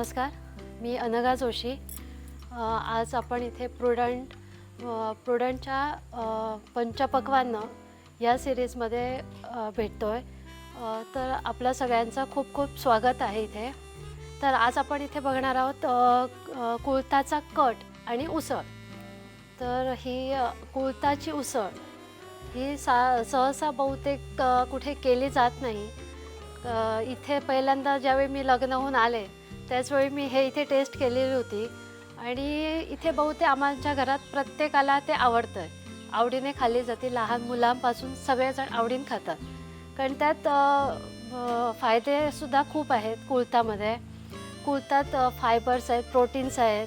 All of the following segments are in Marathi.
नमस्कार, मी अनघा जोशी। आज आपण इथे प्रुडंटच्या पंचपक्वान्न या सिरीजमध्ये भेटतोय। तर आपल्या सगळ्यांचं खूप खूप स्वागत आहे इथे। तर आज आपण इथे बघणार आहोत कुळथाचा कट आणि उसळ। तर ही कुळथाची उसळ ही सहसा बहुतेक कुठे केली जात नाही। इथे पहिल्यांदा ज्यावेळी मी लग्न होऊन आले त्याचवेळी मी हे इथे टेस्ट केलेली होती आणि इथे बहुतेक आमच्या घरात प्रत्येकाला ते आवडतं, आवडीने खाल्ली जाते। लहान मुलांपासून सगळेजण आवडीने खातात, कारण त्यात फायदेसुद्धा खूप आहेत। कुळथामध्ये कुळथात फायबर्स आहेत, प्रोटीन्स आहेत।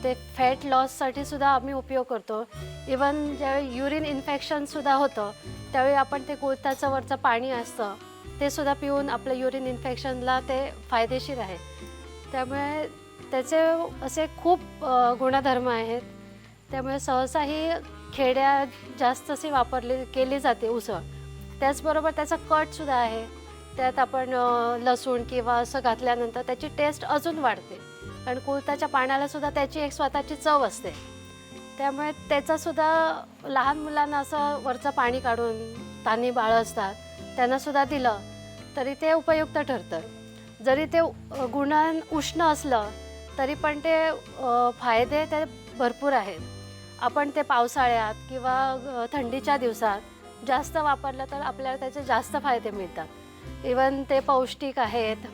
ते फॅट लॉससाठी सुद्धा आम्ही उपयोग करतो। इवन ज्यावेळी युरिन इन्फेक्शनसुद्धा होतं त्यावेळी आपण ते कुळथाचं वरचं पाणी असतं ते सुद्धा पिऊन आपलं युरिन इन्फेक्शनला ते फायदेशीर आहे। त्यामुळे त्याचे असे खूप गुणधर्म आहेत। त्यामुळे सहसा ही खेड्यात जास्त अशी केली जाते उसळ। त्याचबरोबर त्याचा कटसुद्धा आहे, त्यात आपण लसूण किंवा असं घातल्यानंतर त्याची टेस्ट अजून वाढते, कारण कुळथाच्या पाण्यालासुद्धा त्याची एक स्वतःची चव असते। त्यामुळे त्याचासुद्धा लहान मुलांना असं वरचं पाणी काढून, तान्ही बाळं असतात त्यांनासुद्धा दिलं तरी ते उपयुक्त ठरतं। जरी ते गुणान उष्ण असलं तरी पण ते फायदे ते भरपूर आहेत। आपण ते पावसाळ्यात किंवा थंडीच्या दिवसात जास्त वापरलं तर आपल्याला त्याचे जास्त फायदे मिळतात। इवन ते पौष्टिक आहेत।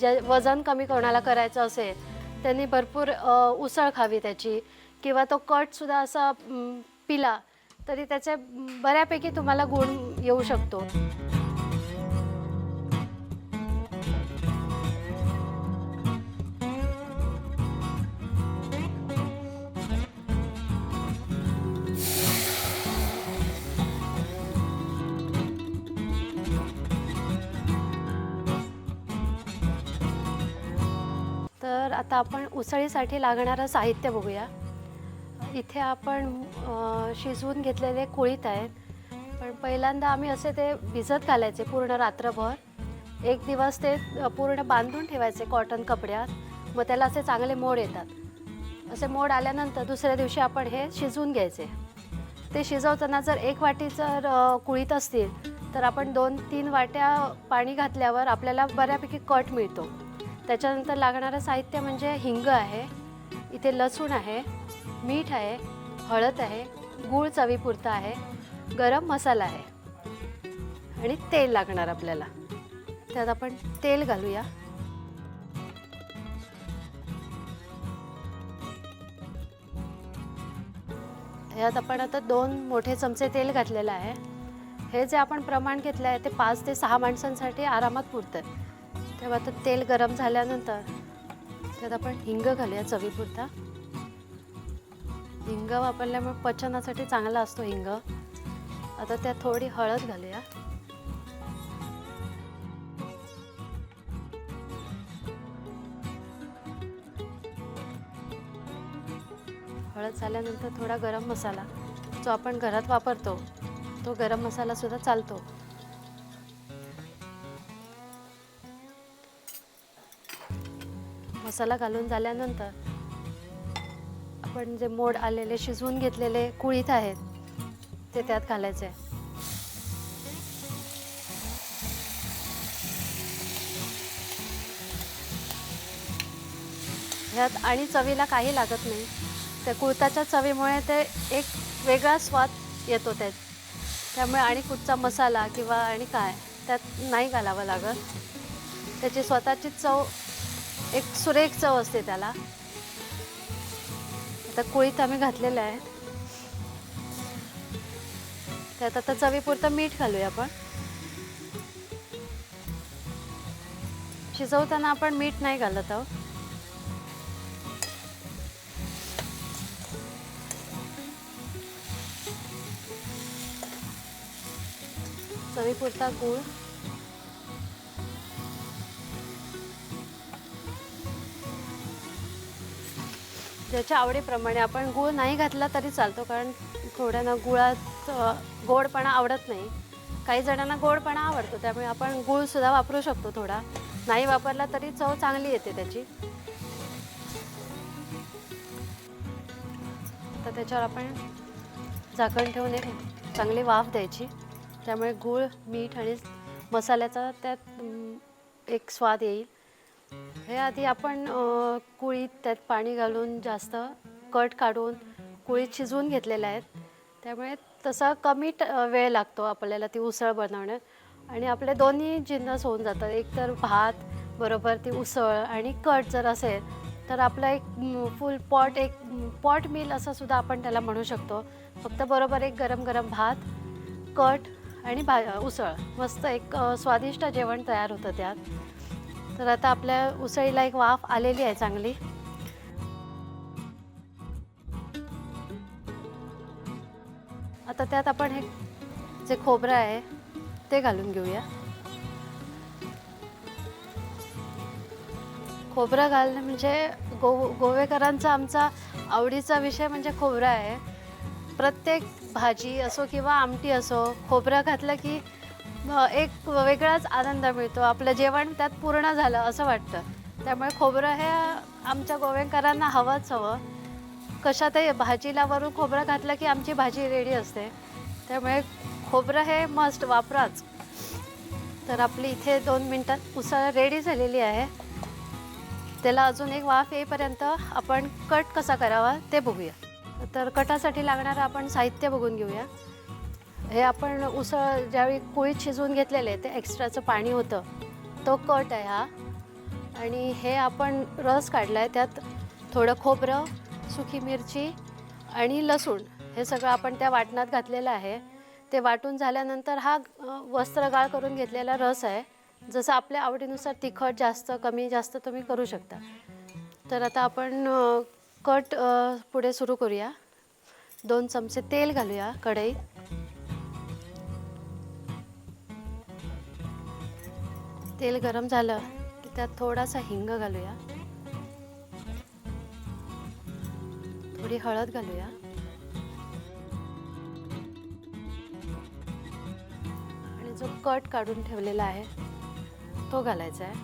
जे वजन कमी कोणाला करायचं असेल त्यांनी भरपूर उसळ खावी त्याची, किंवा तो कटसुद्धा असा पिला तरी त्याचे बऱ्यापैकी तुम्हाला गुण येऊ शकतो। तर आता आपण उसळीसाठी लागणारं साहित्य बघूया। इथे आपण शिजवून घेतलेले कुळीथ आहेत, पण पहिल्यांदा आम्ही असे ते भिजत घालायचे पूर्ण रात्रभर। एक दिवस ते पूर्ण बांधून ठेवायचे कॉटन कपड्यात, मग त्याला असे चांगले मोड येतात। असे मोड आल्यानंतर दुसऱ्या दिवशी आपण हे शिजवून घ्यायचे। ते शिजवताना जर 1 वाटी जर कुळीथ असतील तर आपण 2-3 वाट्या पाणी घातल्यावर आपल्याला बऱ्यापैकी कट मिळतो। त्याच्यानंतर लागणारं साहित्य म्हणजे हिंग आहे, इथे लसूण आहे, मीठ आहे, हळद आहे, गूळ चवीपुरता आहे, गरम मसाला आहे आणि तेल लागणार आपल्याला। त्यात आपण तेल घालूया। यात आपण आता 2 मोठे चमचे तेल घातलेलं आहे। हे जे आपण प्रमाण घेतलं आहे ते 5 ते 6 माणसांसाठी आरामात पुरतं। तेव्हा आता तेल गरम झाल्यानंतर त्यात आपण हिंग घालूया चवीपुरता। हिंग वापरल्यामुळे पचनासाठी चांगला असतो हिंग। आता त्यात थोडी हळद घालूया। हळद झाल्यानंतर थोडा गरम मसाला, जो आपण घरात वापरतो तो गरम मसाला सुद्धा चालतो। मसाला घालून झाल्यानंतर आपण जे मोड आलेले शिजवून घेतलेले कुळीथ आहेत ते त्यात घालायचे। ह्यात आणि चवीला काही लागत नाही, त्या कुळथाच्या चवीमुळे ते एक वेगळा स्वाद येतो त्यात। त्यामुळे आणि कुठचा मसाला किंवा आणि काय त्यात नाही घालावं लागत, त्याची स्वतःची चव, एक सुरेख चव असते त्याला। आता कुळीथ आम्ही घातलेलं आहे, त्यात आता चवीपुरतं मीठ घालूया आपण। शिजवताना आपण मीठ नाही घालत आहोत। चवीपुरता गूळ, ज्याच्या आवडीप्रमाणे। आपण गूळ नाही घातला तरी चालतो, कारण थोड्यांना गुळात गोडपणा आवडत नाही, काही जणांना गोडपणा आवडतो, त्यामुळे आपण गूळसुद्धा वापरू शकतो थोडा। नाही वापरला तरी चव चांगली येते त्याची. तर त्याच्यावर आपण झाकण ठेवून एक चांगली वाफ द्यायची. त्यामुळे गूळ, मीठ आणि मसाल्याचा त्यात एक स्वाद येईल. हे आधी आपण कुळीत त्यात पाणी घालून जास्त कट काढून कुळीत शिजवून घेतलेले आहेत. त्यामुळे तसा कमी वेळ लागतो आपल्याला ती उसळ बनवण्यात. आणि आपले दोन्ही जिन्नस होऊन जातात. एक तर भात बरोबर ती उसळ आणि कट जर असेल तर आपला एक फुल पॉट, एक पॉट मील असं सुद्धा आपण त्याला म्हणू शकतो. फक्त बरोबर एक गरम गरम भात, कट आणि उसळ, मस्त एक स्वादिष्ट जेवण तयार होतं त्यात. तर आता आपल्या उसळीला एक वाफ आलेली आहे चांगली. आता त्यात आपण हे जे खोबरं आहे ते घालून घेऊया. खोबरं घालणं म्हणजे गोवेकरांचा आमचा आवडीचा विषय म्हणजे खोबरं आहे. प्रत्येक भाजी असो किंवा आमटी असो, खोबरं घातलं की एक वेगळाच आनंद मिळतो. आपलं जेवण त्यात पूर्ण झालं असं वाटतं. त्यामुळे खोबरं हे आमच्या गोवेकरांना हवंच हवं. कशातही भाजीला वरून खोबरं घातलं की आमची भाजी रेडी असते. त्यामुळे खोबरं हे मस्ट वापराच. तर आपली इथे 2 मिनटात उसळ रेडी झालेली आहे. त्याला अजून एक वाफ येईपर्यंत आपण कट कसा करावा ते बघूया. तर कटासाठी लागणारं आपण साहित्य बघून घेऊया. हे आपण उसळ ज्यावेळी कुळीत शिजवून घेतलेले ते एक्स्ट्राचं पाणी होतं, तो कट आहे हा. आणि हे आपण रस काढला आहे, त्यात थोडं खोबरं, सुकी मिरची आणि लसूण हे सगळं आपण त्या वाटणात घातलेलं आहे. ते वाटून झाल्यानंतर हा वस्त्रगाळ करून घेतलेला रस आहे. जसं आपल्या आवडीनुसार तिखट जास्त कमी जास्त तुम्ही करू शकता. तर आता आपण कट पुढे सुरू करूया. 2 चमचे तेल घालूया कढईत. तेल गरम झालं की त्यात थोडासा हिंग घालूया, थोडी हळद घालूया आणि जो कट काढून ठेवलेला आहे तो घालायचा आहे.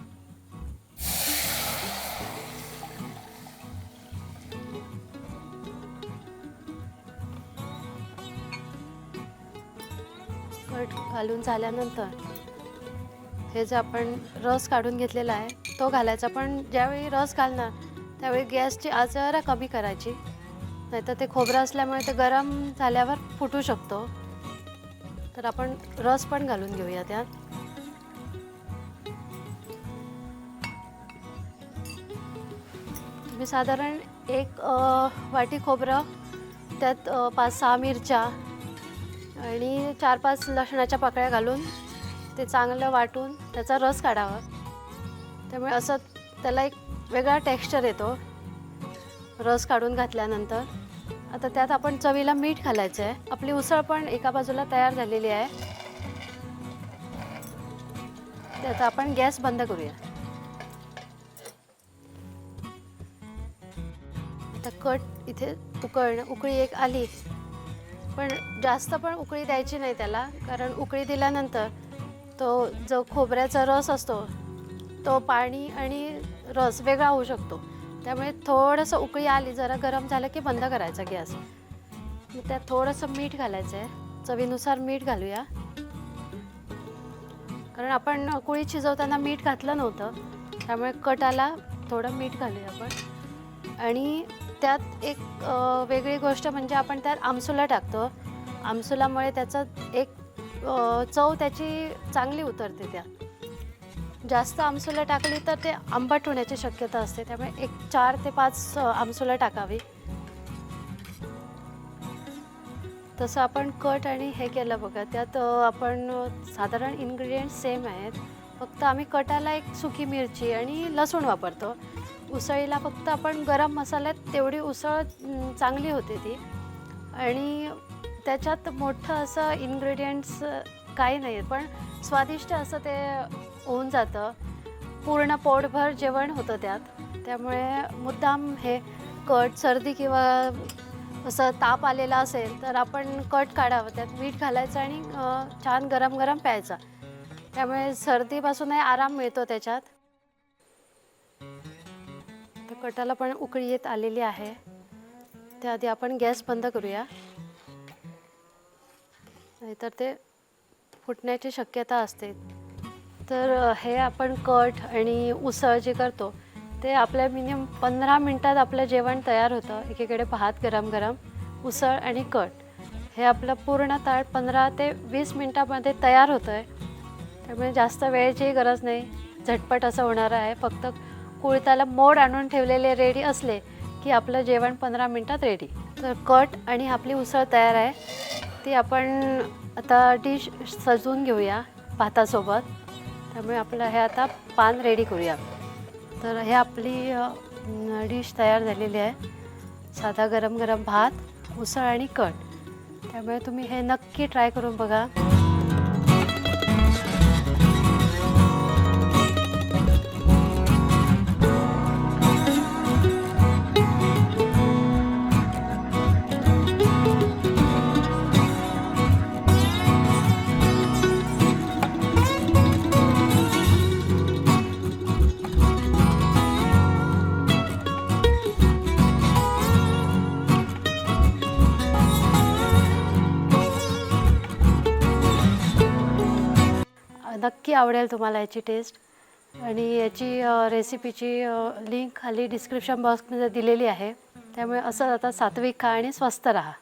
कट घालून झाल्यानंतर हे जे आपण रस काढून घेतलेला आहे तो घालायचा. पण ज्यावेळी रस घालणार त्यावेळी गॅसची आच जरा कमी करायची, नाहीतर ते खोबरं असल्यामुळे ते गरम झाल्यावर फुटू शकतो. तर आपण रस पण घालून घेऊया त्यात. तुम्ही साधारण 1 वाटी खोबरं, त्यात 5-6 मिरच्या आणि 4-5 लसणाच्या पाकळ्या घालून ते चांगलं वाटून त्याचा रस काढावा. त्यामुळे असं त्याला एक वेगळा टेक्स्चर येतो रस काढून घातल्यानंतर. आता त्यात आपण चवीला मीठ घालायचं आहे. आपली उसळ पण एका बाजूला तयार झालेली आहे. त्यात आपण गॅस बंद करूया. आता कट इथे उकळी एक आली, पण जास्त पण उकळी द्यायची नाही त्याला, कारण उकळी दिल्यानंतर तो जो खोबऱ्याचा रस असतो तो पाणी आणि रस वेगळा होऊ शकतो. त्यामुळे थोडंसं उकळी आली, जरा गरम झालं की बंद करायचा गॅस. मग त्यात थोडंसं मीठ घालायचं आहे, चवीनुसार मीठ घालूया. कारण आपण कुळीत शिजवताना मीठ घातलं नव्हतं, त्यामुळे कटाला थोडं मीठ घालूया आपण. आणि त्यात एक वेगळी गोष्ट म्हणजे आपण त्यात आमसुला टाकतो. आमसुलामुळे त्याचं एक चव त्याची चांगली उतरते. त्यात जास्त आमसुला टाकली तर ते आंबट होण्याची शक्यता असते. त्यामुळे एक 4 ते 5 आमसुला टाकावी. तसं आपण कट आणि हे केलं बघा. त्यात आपण साधारण इन्ग्रेडियंट्स सेम आहेत, फक्त आम्ही कटाला एक सुकी मिरची आणि लसूण वापरतो. उसळीला फक्त आपण गरम मसाल्यात तेवढी उसळ चांगली होते ती. आणि त्याच्यात मोठं असं इन्ग्रेडियंट्स काही नाही, पण स्वादिष्ट असं ते होऊन जातं. पूर्ण पोटभर जेवण होतं त्यात. त्यामुळे मुद्दाम हे कट, सर्दी किंवा असं ताप आलेला असेल तर आपण कट काढावं, त्यात मीठ घालायचं आणि छान गरम गरम प्यायचा. त्यामुळे सर्दीपासूनही आराम मिळतो त्याच्यात. कटाला पण उकळी येत आलेली आहे. त्याआधी आपण गॅस बंद करूया, नाहीतर ते फुटण्याची शक्यता असते. तर हे आपण कट आणि उसळ जे करतो ते आपल्या मिनिमम 15 मिनटात आपलं जेवण तयार होतं. एकीकडे भात गरम गरम, उसळ आणि कट, हे आपलं पूर्ण ताट 15 ते 20 मिनटामध्ये तयार होतं आहे. त्यामुळे जास्त वेळेचीही गरज नाही, झटपट असं होणार आहे. फक्त कुळताला मोड आणून ठेवलेले रेडी असले की आपलं जेवण 15 मिनटात रेडी. तर कट आणि आपली उसळ तयार आहे. ती आपण आता डिश सजवून घेऊया भातासोबत. त्यामुळे आपलं हे आता पान रेडी करूया. तर हे आपली डिश तयार झालेली आहे. साधा गरम गरम भात, उसळ आणि कट. त्यामुळे तुम्ही हे नक्की ट्राय करून बघा. नक्की आवडेल तुम्हाला याची टेस्ट. आणि याची रेसिपीची लिंक खाली डिस्क्रिप्शन बॉक्समध्ये दिलेली आहे. त्यामुळे असं आता सात्विक खा आणि स्वस्थ राहा.